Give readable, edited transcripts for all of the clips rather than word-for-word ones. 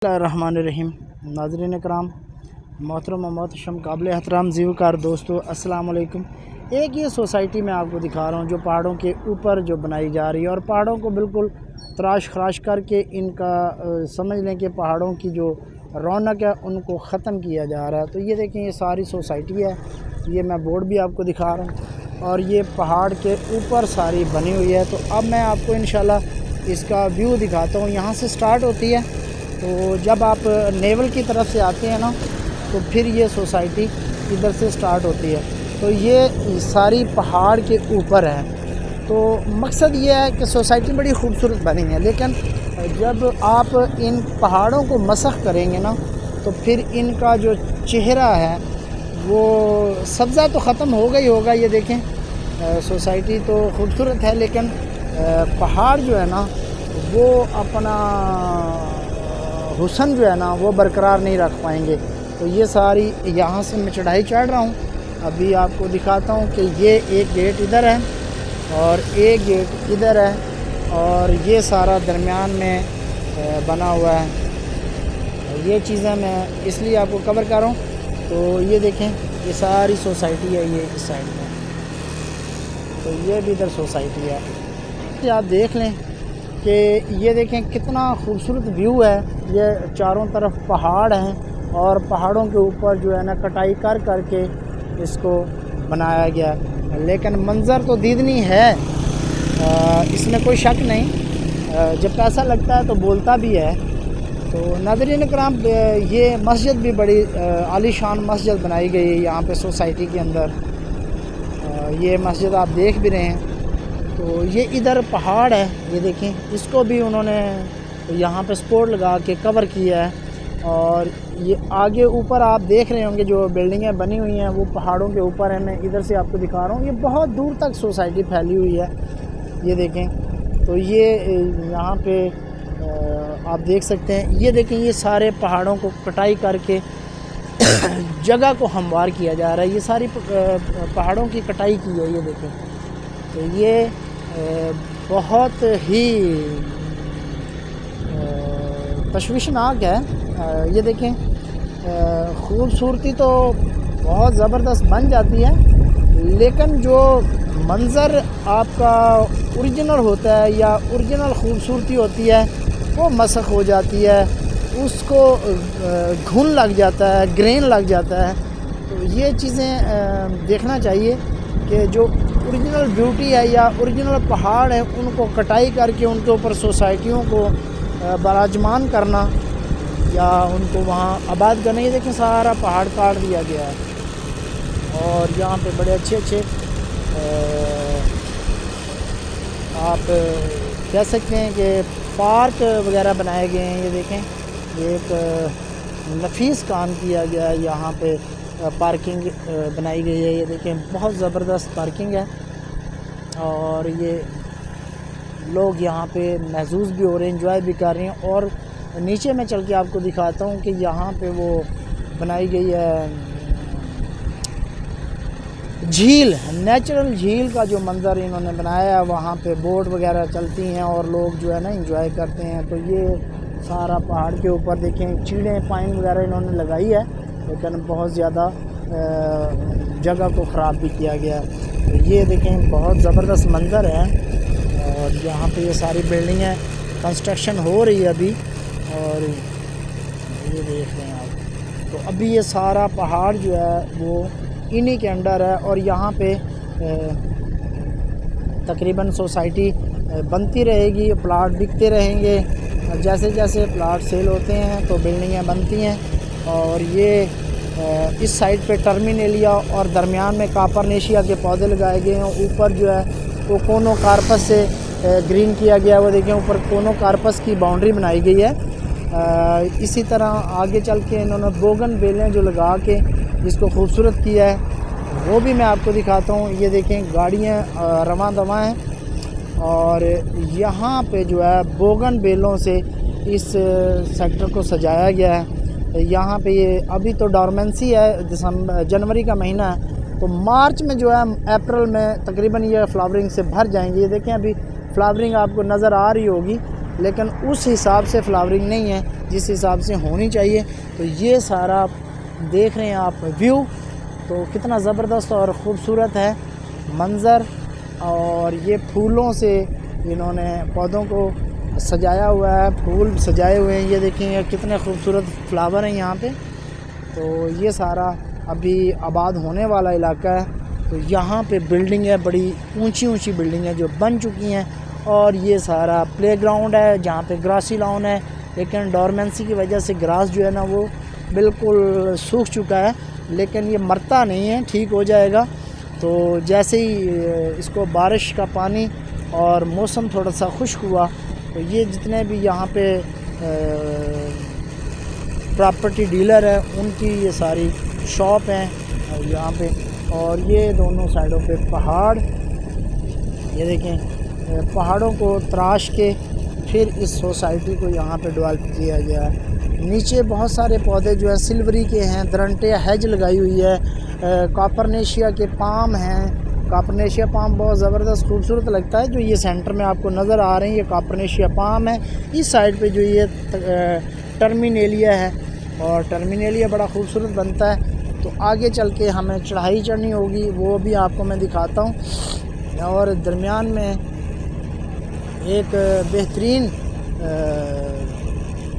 रहमानिर्रहीम। नाज़रीन कराम, मोहतरम मोहतरम काबिल एहतराम ज़ीवकार दोस्तों, अस्सलाम वालेकुम। एक ये सोसाइटी मैं आपको दिखा रहा हूँ जो पहाड़ों के ऊपर जो बनाई जा रही है और पहाड़ों को बिल्कुल तराश खराश करके इनका समझ लें कि पहाड़ों की जो रौनक है उनको ख़त्म किया जा रहा है। तो ये देखें, ये सारी सोसाइटी है, ये मैं बोर्ड भी आपको दिखा रहा हूँ और ये पहाड़ के ऊपर सारी बनी हुई है। तो अब मैं आपको इंशाल्लाह इसका व्यू दिखाता हूँ। यहाँ से स्टार्ट होती है, तो जब आप नेवल की तरफ से आते हैं ना, तो फिर ये सोसाइटी इधर से स्टार्ट होती है। तो ये सारी पहाड़ के ऊपर है। तो मकसद ये है कि सोसाइटी बड़ी खूबसूरत बनी है, लेकिन जब आप इन पहाड़ों को मसख करेंगे ना, तो फिर इनका जो चेहरा है वो सब्ज़ा तो ख़त्म होगा ही होगा। ये देखें, सोसाइटी तो खूबसूरत है, लेकिन पहाड़ जो है ना वो अपना हुस्न जो है ना वो बरकरार नहीं रख पाएंगे। तो ये सारी यहाँ से मैं चढ़ाई चढ़ रहा हूँ, अभी आपको दिखाता हूँ कि ये एक गेट इधर है और एक गेट इधर है और ये सारा दरमियान में बना हुआ है। ये चीज़ें मैं इसलिए आपको कवर कर रहा हूँ। तो ये देखें, ये सारी सोसाइटी है, ये इस साइड में, तो ये भी इधर सोसाइटी है। आप देख लें कि ये देखें कितना खूबसूरत व्यू है। ये चारों तरफ पहाड़ हैं और पहाड़ों के ऊपर जो है ना कटाई कर करके इसको बनाया गया, लेकिन मंज़र तो दीदनी है, इसमें कोई शक नहीं। जब पैसा लगता है तो बोलता भी है। तो नाज़रीन कराम, ये मस्जिद भी बड़ी आलीशान मस्जिद बनाई गई है यहाँ पे सोसाइटी के अंदर। ये मस्जिद आप देख भी रहे हैं। तो ये इधर पहाड़ है, ये देखें, इसको भी उन्होंने यहाँ पे सपोर्ट लगा के कवर किया है। और ये आगे ऊपर आप देख रहे होंगे जो बिल्डिंगें बनी हुई हैं वो पहाड़ों के ऊपर है। मैं इधर से आपको दिखा रहा हूँ, ये बहुत दूर तक सोसाइटी फैली हुई है, ये देखें। तो ये यहाँ पे आप देख सकते हैं, ये देखें, ये सारे पहाड़ों को कटाई करके जगह को हमवार किया जा रहा है। ये सारी पहाड़ों की कटाई की है, ये देखें। तो ये बहुत ही तशवीशनाक है। ये देखें, खूबसूरती तो बहुत ज़बरदस्त बन जाती है, लेकिन जो मंज़र आपका ओरिजिनल होता है या ओरिजिनल खूबसूरती होती है वो मसख हो जाती है, उसको घुन लग जाता है, ग्रेन लग जाता है। तो ये चीज़ें देखना चाहिए कि जो ओरिजिनल ब्यूटी है या ओरिजिनल पहाड़ है उनको कटाई करके उनके ऊपर सोसाइटियों को बराजमान करना या उनको वहाँ आबाद करना। ये देखें, सारा पहाड़ काट दिया गया है और यहाँ पे बड़े अच्छे अच्छे आप कह सकते हैं कि पार्क वगैरह बनाए गए हैं। ये देखें, एक नफीस काम किया गया है, यहाँ पे पार्किंग बनाई गई है। ये देखें, बहुत ज़बरदस्त पार्किंग है और ये लोग यहाँ पे महसूस भी हो रहे हैं, एंजॉय भी कर रहे हैं। और नीचे मैं चल के आपको दिखाता हूँ कि यहाँ पे वो बनाई गई है झील, नेचुरल झील का जो मंज़र इन्होंने बनाया है। वहाँ पे बोट वगैरह चलती हैं और लोग जो है ना एंजॉय करते हैं। तो ये सारा पहाड़ के ऊपर देखें, चीड़ें पाइन वगैरह इन्होंने लगाई है, लेकिन बहुत ज़्यादा जगह को ख़राब भी किया गया। तो ये देखें, बहुत ज़बरदस्त मंज़र है और यहाँ पे ये सारी बिल्डिंगें कंस्ट्रक्शन हो रही है अभी, और ये देख रहे हैं आप। तो अभी ये सारा पहाड़ जो है वो इन्हीं के अंडर है और यहाँ पे तकरीबन सोसाइटी बनती रहेगी, प्लाट बिकते रहेंगे। जैसे जैसे प्लाट सेल होते हैं तो बिल्डिंगें बनती हैं। और ये इस साइड पे टर्मिनेलिया और दरमियान में कापरनेशिया के पौधे लगाए गए हैं। ऊपर जो है वो कोनो कार्पस से ग्रीन किया गया है, वो देखें, ऊपर कोनो कार्पस की बाउंड्री बनाई गई है। इसी तरह आगे चल के इन्होंने बोगन बेलें जो लगा के इसको खूबसूरत किया है, वो भी मैं आपको दिखाता हूँ। ये देखें, गाड़ियाँ रवां दवां हैं और यहाँ पे जो है बोगन बेलों से इस सेक्टर को सजाया गया है। यहाँ पे ये अभी तो डॉर्मेंसी है, जनवरी का महीना है, तो मार्च में जो है, अप्रैल में तकरीबन ये फ्लावरिंग से भर जाएंगे। ये देखें, अभी फ्लावरिंग आपको नज़र आ रही होगी, लेकिन उस हिसाब से फ्लावरिंग नहीं है। जिस हिसाब से होनी चाहिए। तो ये सारा देख रहे हैं आप व्यू, तो कितना ज़बरदस्त और ख़ूबसूरत है मंज़र। और ये फूलों से इन्होंने पौधों को सजाया हुआ है, फूल सजाए हुए हैं। ये देखें कितने खूबसूरत फ्लावर हैं यहाँ पे। तो ये सारा अभी आबाद होने वाला इलाका है। तो यहाँ पे बिल्डिंग है, बड़ी ऊंची ऊंची बिल्डिंग है जो बन चुकी हैं। और ये सारा प्लेग्राउंड है जहाँ पे ग्रासी लॉन है, लेकिन डोरमेंसी की वजह से ग्रास जो है ना वो बिल्कुल सूख चुका है, लेकिन ये मरता नहीं है, ठीक हो जाएगा। तो जैसे ही इसको बारिश का पानी और मौसम थोड़ा सा खुश्क हुआ तो ये जितने भी यहाँ पे प्रॉपर्टी डीलर है उनकी ये सारी शॉप हैं यहाँ पे। और ये दोनों साइडों पे पहाड़, ये देखें पहाड़ों को तराश के फिर इस सोसाइटी को यहाँ पे डेवलप किया गया है। नीचे बहुत सारे पौधे जो है सिल्वरी के हैं, दरंटे हेज लगाई हुई है, कॉपरनेशिया के पाम हैं। कॉपरनेशिया पाम बहुत ज़बरदस्त खूबसूरत लगता है। जो ये सेंटर में आपको नज़र आ रहे हैं ये कॉपरनेशिया पाम है। इस साइड पे जो ये टर्मिनेलिया है, और टर्मिनेलिया बड़ा खूबसूरत बनता है। तो आगे चल के हमें चढ़ाई चढ़नी होगी, वो भी आपको मैं दिखाता हूँ। और दरमियान में एक बेहतरीन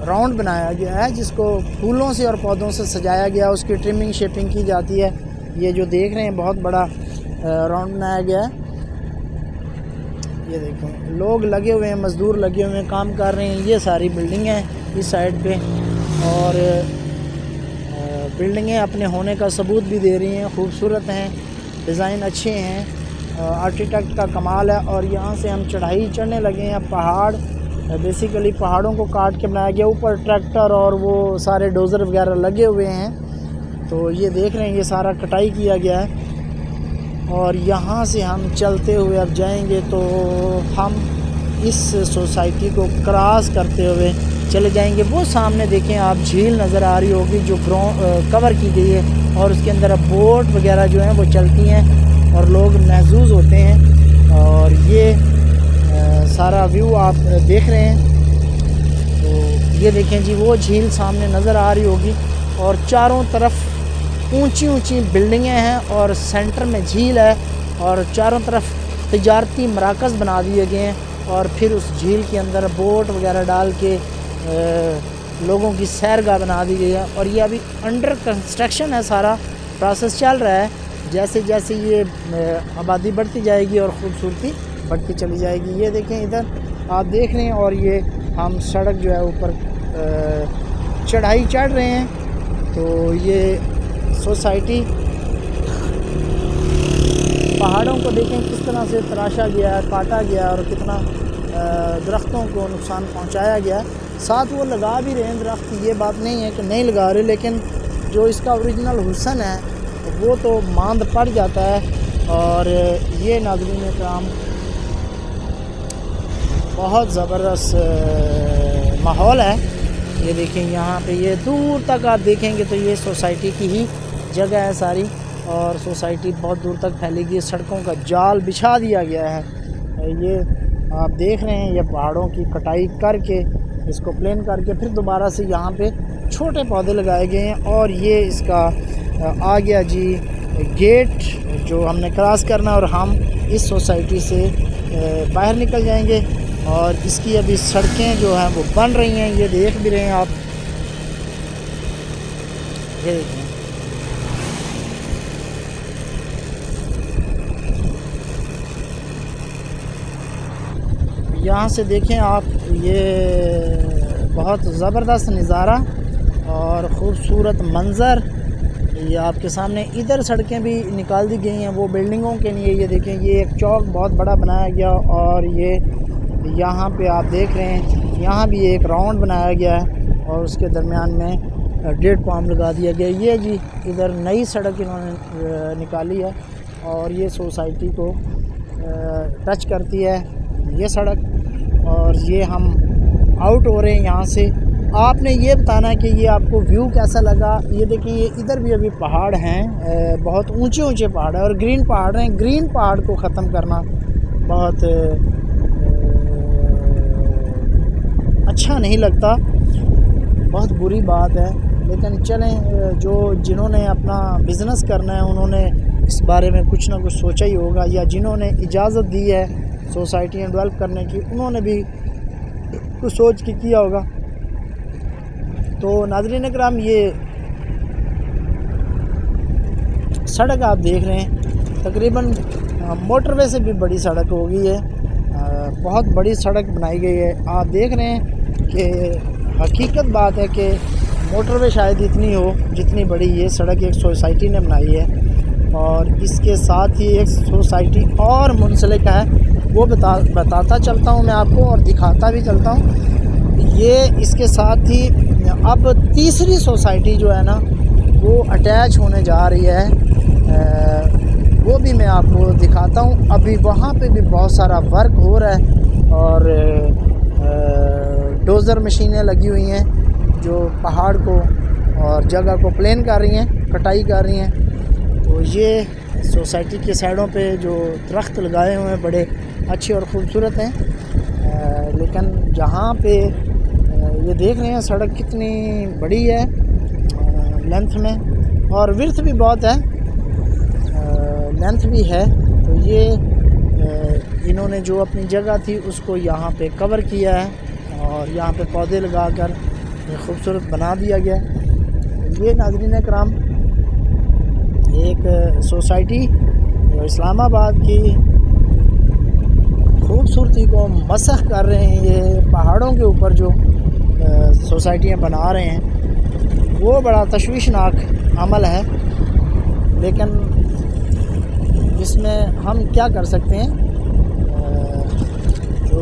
राउंड बनाया गया है जिसको फूलों से और पौधों से सजाया गया, उसकी ट्रिमिंग शेपिंग की जाती है। ये जो देख रहे हैं बहुत बड़ा राउंड बनाया गया है। ये देखें लोग लगे हुए हैं, मज़दूर लगे हुए हैं, काम कर रहे हैं। ये सारी बिल्डिंगें हैं इस साइड पे, और बिल्डिंगें अपने होने का सबूत भी दे रही हैं, खूबसूरत हैं, डिज़ाइन अच्छे हैं, आर्किटेक्ट का कमाल है। और यहाँ से हम चढ़ाई चढ़ने लगे हैं। पहाड़ बेसिकली पहाड़ों को काट के बनाया गया, ऊपर ट्रैक्टर और वो सारे डोज़र वगैरह लगे हुए हैं। तो ये देख रहे हैं ये सारा कटाई किया गया है। और यहाँ से हम चलते हुए अब जाएंगे तो हम इस सोसाइटी को क्रॉस करते हुए चले जाएंगे। वो सामने देखें आप झील नज़र आ रही होगी जो कवर की गई है, और उसके अंदर अब बोट वगैरह जो हैं वो चलती हैं और लोग महफूज होते हैं। और ये सारा व्यू आप देख रहे हैं। तो ये देखें जी वो झील सामने नज़र आ रही होगी, और चारों तरफ ऊंची ऊंची बिल्डिंगें हैं और सेंटर में झील है, और चारों तरफ तिजारती मराकज़ बना दिए गए हैं। और फिर उस झील के अंदर बोट वगैरह डाल के लोगों की सैरगाह बना दी गई है। और ये अभी अंडर कंस्ट्रक्शन है, सारा प्रोसेस चल रहा है। जैसे जैसे ये आबादी बढ़ती जाएगी और ख़ूबसूरती बढ़ती चली जाएगी। ये देखें इधर आप देख रहे हैं, और ये हम सड़क जो है ऊपर चढ़ाई चढ़ रहे हैं। तो ये सोसाइटी पहाड़ों को देखें किस तरह से तराशा गया है, काटा गया, और कितना दरख्तों को नुकसान पहुंचाया गया। साथ वो लगा भी रहे हैं दरख्त, ये बात नहीं है कि नहीं लगा रहे, लेकिन जो इसका ओरिजिनल हुस्न है वो तो मांद पड़ जाता है। और ये नाज़रीन कराम बहुत ज़बरदस्त माहौल है। ये देखें यहाँ पे, ये दूर तक आप देखेंगे तो ये सोसाइटी की ही जगह है सारी, और सोसाइटी बहुत दूर तक फैली गई। सड़कों का जाल बिछा दिया गया है। ये आप देख रहे हैं ये पहाड़ों की कटाई करके इसको प्लेन करके फिर दोबारा से यहाँ पे छोटे पौधे लगाए गए हैं। और ये इसका आ गया जी गेट जो हमने क्रॉस करना, और हम इस सोसाइटी से बाहर निकल जाएंगे। और इसकी अभी सड़कें जो हैं वो बन रही हैं, ये देख भी रहे हैं आप। ये देखें यहाँ से देखें आप, ये बहुत ज़बरदस्त नज़ारा और ख़ूबसूरत मंज़र ये आपके सामने। इधर सड़कें भी निकाल दी गई हैं वो बिल्डिंगों के लिए। ये देखें ये एक चौक बहुत बड़ा बनाया गया, और ये यहाँ पे आप देख रहे हैं यहाँ भी एक राउंड बनाया गया है, और उसके दरमियान में 1.5 पाम लगा दिया गया। ये जी इधर नई सड़क इन्होंने निकाली है, और ये सोसाइटी को टच करती है ये सड़क। और ये हम आउट हो रहे हैं यहाँ से। आपने ये बताना है कि ये आपको व्यू कैसा लगा। ये देखिए ये इधर भी अभी पहाड़ हैं, बहुत ऊंचे ऊंचे पहाड़ हैं और ग्रीन पहाड़ हैं। ग्रीन पहाड़ को ख़त्म करना बहुत अच्छा नहीं लगता। बहुत बुरी बात है। लेकिन चलें, जिन्होंने अपना बिज़नेस करना है उन्होंने इस बारे में कुछ ना कुछ सोचा ही होगा, या जिन्होंने इजाज़त दी है सोसाइटियाँ डेवलप करने की उन्होंने भी कुछ सोच के किया होगा। तो नाज़रीन इकराम, ये सड़क आप देख रहे हैं तकरीबन मोटरवे से भी बड़ी सड़क हो गई है। बहुत बड़ी सड़क बनाई गई है। आप देख रहे हैं कि हकीकत बात है कि मोटरवे शायद इतनी हो जितनी बड़ी ये सड़क एक सोसाइटी ने बनाई है। और इसके साथ ही एक सोसाइटी और मुंसलिक है, वो बताता चलता हूँ मैं आपको और दिखाता भी चलता हूँ। ये इसके साथ ही अब तीसरी सोसाइटी जो है ना वो अटैच होने जा रही है, वो भी मैं आपको दिखाता हूँ। अभी वहाँ पे भी बहुत सारा वर्क हो रहा है और डोज़र मशीनें लगी हुई हैं जो पहाड़ को और जगह को प्लेन कर रही हैं, कटाई कर रही हैं। तो ये सोसाइटी के साइडों पे जो दरख्त लगाए हुए हैं बड़े अच्छे और ख़ूबसूरत हैं। लेकिन जहाँ पे ये देख रहे हैं सड़क कितनी बड़ी है लेंथ में, और विड्थ भी बहुत है, लेंथ भी है। तो ये इन्होंने जो अपनी जगह थी उसको यहाँ पे कवर किया है और यहाँ पे पौधे लगाकर खूबसूरत बना दिया गया। ये नाज़रीन इकराम एक सोसाइटी जो इस्लामाबाद की खूबसूरती को मसख कर रहे हैं। ये पहाड़ों के ऊपर जो सोसाइटियाँ बना रहे हैं वो बड़ा तशवीशनाक अमल है, लेकिन इसमें हम क्या कर सकते हैं। जो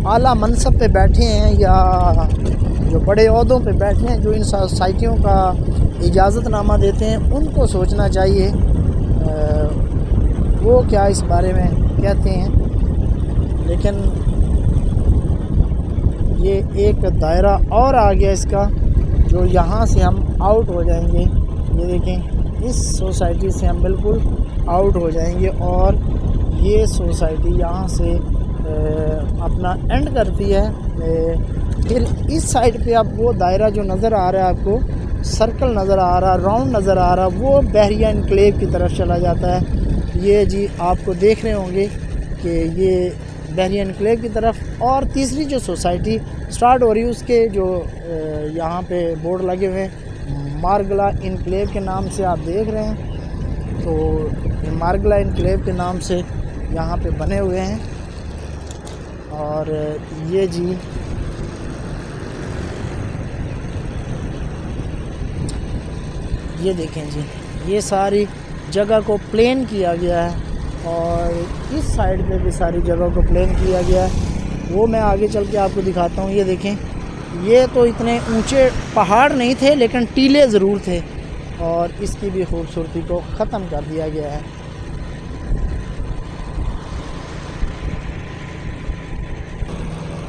आला मनसब पे बैठे हैं या जो बड़े ओहदों पे बैठे हैं, जो इन सोसाइटियों का इजाज़तनामा देते हैं, उनको सोचना चाहिए वो क्या इस बारे में कहते हैं। लेकिन ये एक दायरा और आ गया इसका, जो यहाँ से हम आउट हो जाएंगे। ये देखें, इस सोसाइटी से हम बिल्कुल आउट हो जाएंगे और ये सोसाइटी यहाँ से अपना एंड करती है। फिर इस साइड पे आप वो दायरा जो नज़र आ रहा है, आपको सर्कल नज़र आ रहा है, राउंड नज़र आ रहा है, वो बहरिया इनक्लेव की तरफ चला जाता है। ये जी आपको देख रहे होंगे कि ये बहरिया इनक्लेव की तरफ। और तीसरी जो सोसाइटी स्टार्ट हो रही है उसके जो यहाँ पे बोर्ड लगे हुए हैं मारगला इनक्लेव के नाम से आप देख रहे हैं। तो मारगला इनक्लेव के नाम से यहाँ पे बने हुए हैं। और ये जी ये देखें जी, ये सारी जगह को प्लेन किया गया है और इस साइड पे भी सारी जगह को प्लेन किया गया है। वो मैं आगे चल के आपको दिखाता हूँ। ये देखें, ये तो इतने ऊंचे पहाड़ नहीं थे लेकिन टीले ज़रूर थे और इसकी भी खूबसूरती को ख़त्म कर दिया गया है।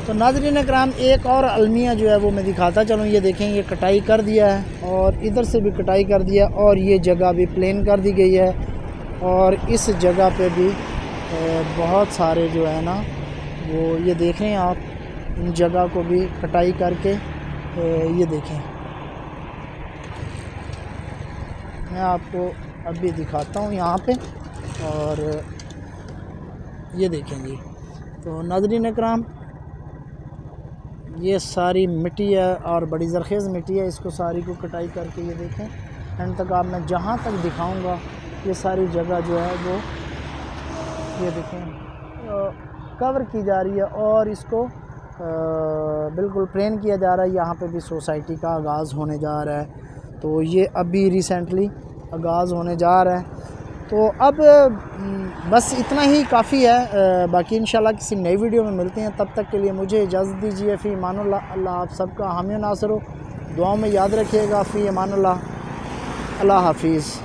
तो नाज़रीन इकराम, एक और अलमिया जो है वो मैं दिखाता चलूँ। ये देखें, ये कटाई कर दिया है और इधर से भी कटाई कर दिया और ये जगह भी प्लेन कर दी गई है। और इस जगह पे भी बहुत सारे जो है ना वो ये देख रहे हैं आप, इन जगह को भी कटाई करके ये देखें। मैं आपको अभी दिखाता हूँ यहाँ पे, और ये देखें जी। तो नाज़रीन इकराम, ये सारी मिट्टी है और बड़ी ज़रख़ेज़ मिट्टी है। इसको सारी को कटाई करके ये देखें, एंड तक आप मैं जहाँ तक दिखाऊंगा ये सारी जगह जो है वो ये देखें कवर की जा रही है और इसको बिल्कुल प्लेन किया जा रहा है। यहाँ पे भी सोसाइटी का आगाज़ होने जा रहा है। तो ये अभी रिसेंटली आगाज़ होने जा रहा है। तो अब बस इतना ही काफ़ी है। बाकी इंशाल्लाह किसी नई वीडियो में मिलते हैं। तब तक के लिए मुझे इजाज़त दीजिए। फ़ी अमानुल्लाह। अल्लाह आप सबका हामी नासर हो। दुआओं में याद रखिएगा। फ़ी अमानुल्लाह। अल्लाह हाफिज़।